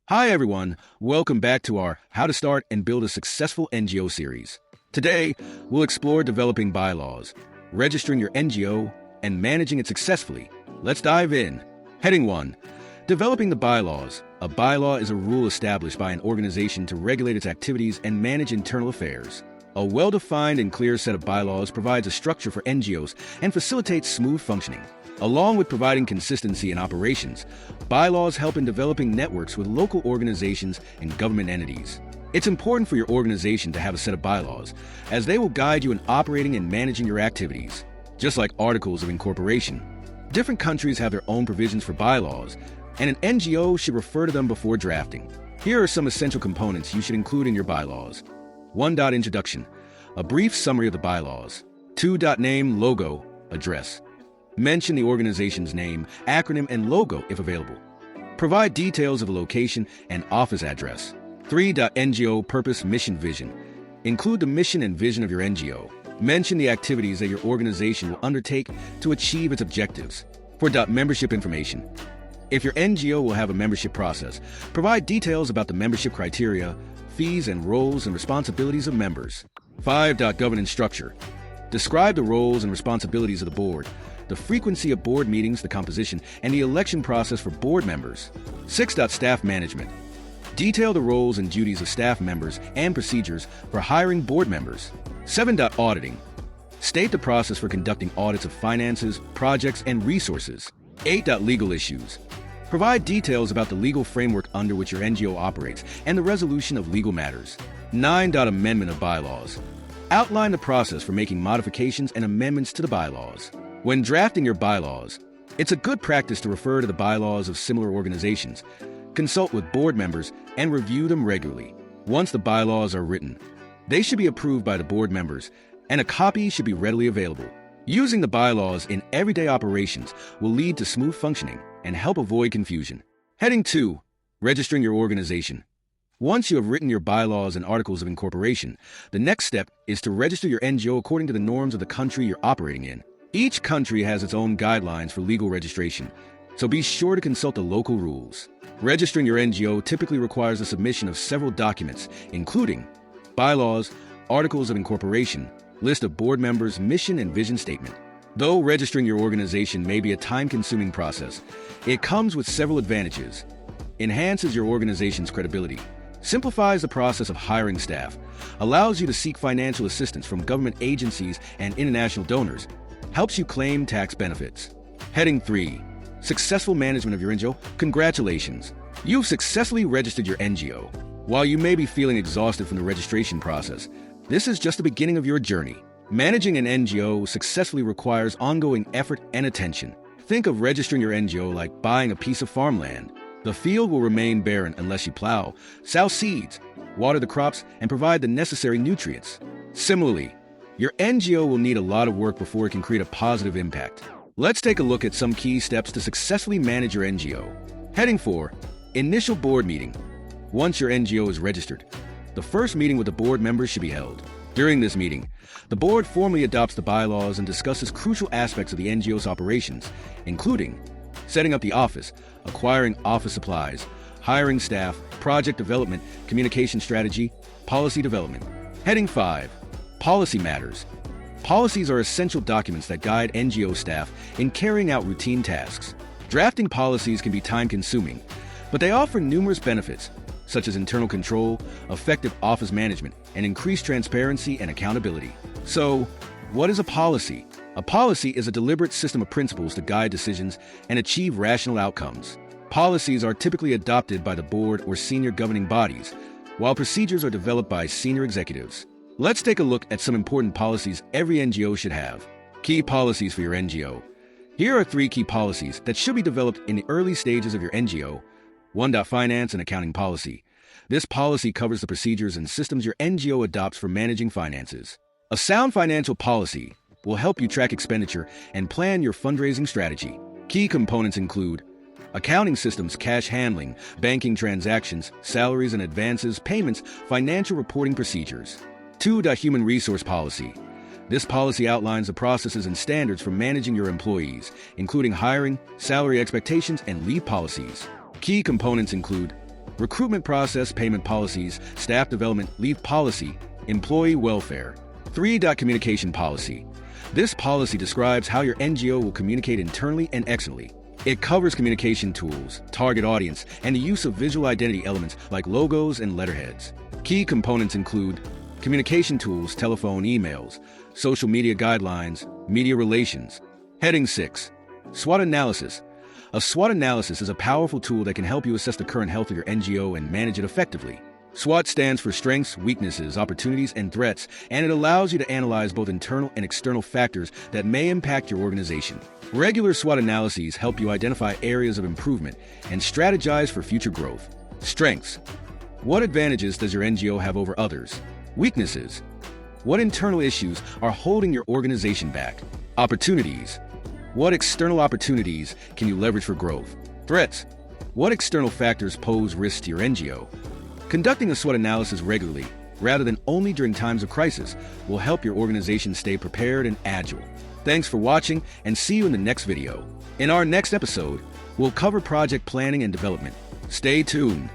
Hi everyone, welcome back to our How to Start and Build a Successful NGO series. Today, we'll explore developing bylaws, registering your NGO, and managing it successfully. Let's dive in. Heading 1. Developing the bylaws. A bylaw is a rule established by an organization to regulate its activities and manage internal affairs. A well-defined and clear set of bylaws provides a structure for NGOs and facilitates smooth functioning. Along with providing consistency in operations, bylaws help in developing networks with local organizations and government entities. It's important for your organization to have a set of bylaws, as they will guide you in operating and managing your activities. Just like articles of incorporation, different countries have their own provisions for bylaws, and an NGO should refer to them before drafting. Here are some essential components you should include in your bylaws. 1. Introduction. A brief summary of the bylaws. 2. Name, logo, address. Mention the organization's name, acronym, and logo if available. Provide details of the location and office address. 3. NGO purpose, mission, vision. Include the mission and vision of your NGO. Mention the activities that your organization will undertake to achieve its objectives. 4. Membership information. If your NGO will have a membership process, provide details about the membership criteria, fees, and roles and responsibilities of members. 5. Governance structure. Describe the roles and responsibilities of the board, the frequency of board meetings, the composition, and the election process for board members. 6. Staff management. Detail the roles and duties of staff members and procedures for hiring board members. 7. Auditing. State the process for conducting audits of finances, projects, and resources. 8. Legal issues. Provide details about the legal framework under which your NGO operates and the resolution of legal matters. 9. Amendment of bylaws. Outline the process for making modifications and amendments to the bylaws. When drafting your bylaws, it's a good practice to refer to the bylaws of similar organizations, consult with board members, and review them regularly. Once the bylaws are written, they should be approved by the board members, and a copy should be readily available. Using the bylaws in everyday operations will lead to smooth functioning and help avoid confusion. Heading 2. Registering your organization. Once you have written your bylaws and articles of incorporation, the next step is to register your NGO according to the norms of the country you're operating in. Each country has its own guidelines for legal registration, so be sure to consult the local rules. Registering your NGO typically requires the submission of several documents, including bylaws, articles of incorporation, list of board members, mission and vision statement. Though registering your organization may be a time-consuming process, it comes with several advantages. Enhances your organization's credibility, simplifies the process of hiring staff, allows you to seek financial assistance from government agencies and international donors, helps you claim tax benefits. Heading 3. Successful management of your NGO. Congratulations! You've successfully registered your NGO. While you may be feeling exhausted from the registration process, this is just the beginning of your journey. Managing an NGO successfully requires ongoing effort and attention. Think of registering your NGO like buying a piece of farmland. The field will remain barren unless you plow, sow seeds, water the crops, and provide the necessary nutrients. Similarly, your NGO will need a lot of work before it can create a positive impact. Let's take a look at some key steps to successfully manage your NGO. Heading 4. Initial board meeting. Once your NGO is registered, the first meeting with the board members should be held. During this meeting, the board formally adopts the bylaws and discusses crucial aspects of the NGO's operations, including setting up the office, acquiring office supplies, hiring staff, project development, communication strategy, policy development. Heading 5. Policy matters. Policies are essential documents that guide NGO staff in carrying out routine tasks. Drafting policies can be time-consuming, but they offer numerous benefits, such as internal control, effective office management, and increased transparency and accountability. So, what is a policy? A policy is a deliberate system of principles to guide decisions and achieve rational outcomes. Policies are typically adopted by the board or senior governing bodies, while procedures are developed by senior executives. Let's take a look at some important policies every NGO should have. Key policies for your NGO. Here are 3 key policies that should be developed in the early stages of your NGO. 1. Finance and accounting policy. This policy covers the procedures and systems your NGO adopts for managing finances. A sound financial policy will help you track expenditure and plan your fundraising strategy. Key components include accounting systems, cash handling, banking transactions, salaries and advances, payments, financial reporting procedures. 2. Human resource policy. This policy outlines the processes and standards for managing your employees, including hiring, salary expectations, and leave policies. Key components include recruitment process, payment policies, staff development, leave policy, employee welfare. 3. Communication policy. This policy describes how your NGO will communicate internally and externally. It covers communication tools, target audience, and the use of visual identity elements like logos and letterheads. Key components include communication tools, telephone, emails, social media guidelines, media relations. Heading 6. SWOT analysis. A SWOT analysis is a powerful tool that can help you assess the current health of your NGO and manage it effectively. SWOT stands for strengths, weaknesses, opportunities, and threats, and it allows you to analyze both internal and external factors that may impact your organization. Regular SWOT analyses help you identify areas of improvement and strategize for future growth. Strengths. What advantages does your NGO have over others? Weaknesses. What internal issues are holding your organization back? Opportunities. What external opportunities can you leverage for growth? Threats. What external factors pose risks to your NGO? Conducting a SWOT analysis regularly, rather than only during times of crisis, will help your organization stay prepared and agile. Thanks for watching, and see you in the next video. In our next episode, we'll cover project planning and development. Stay tuned.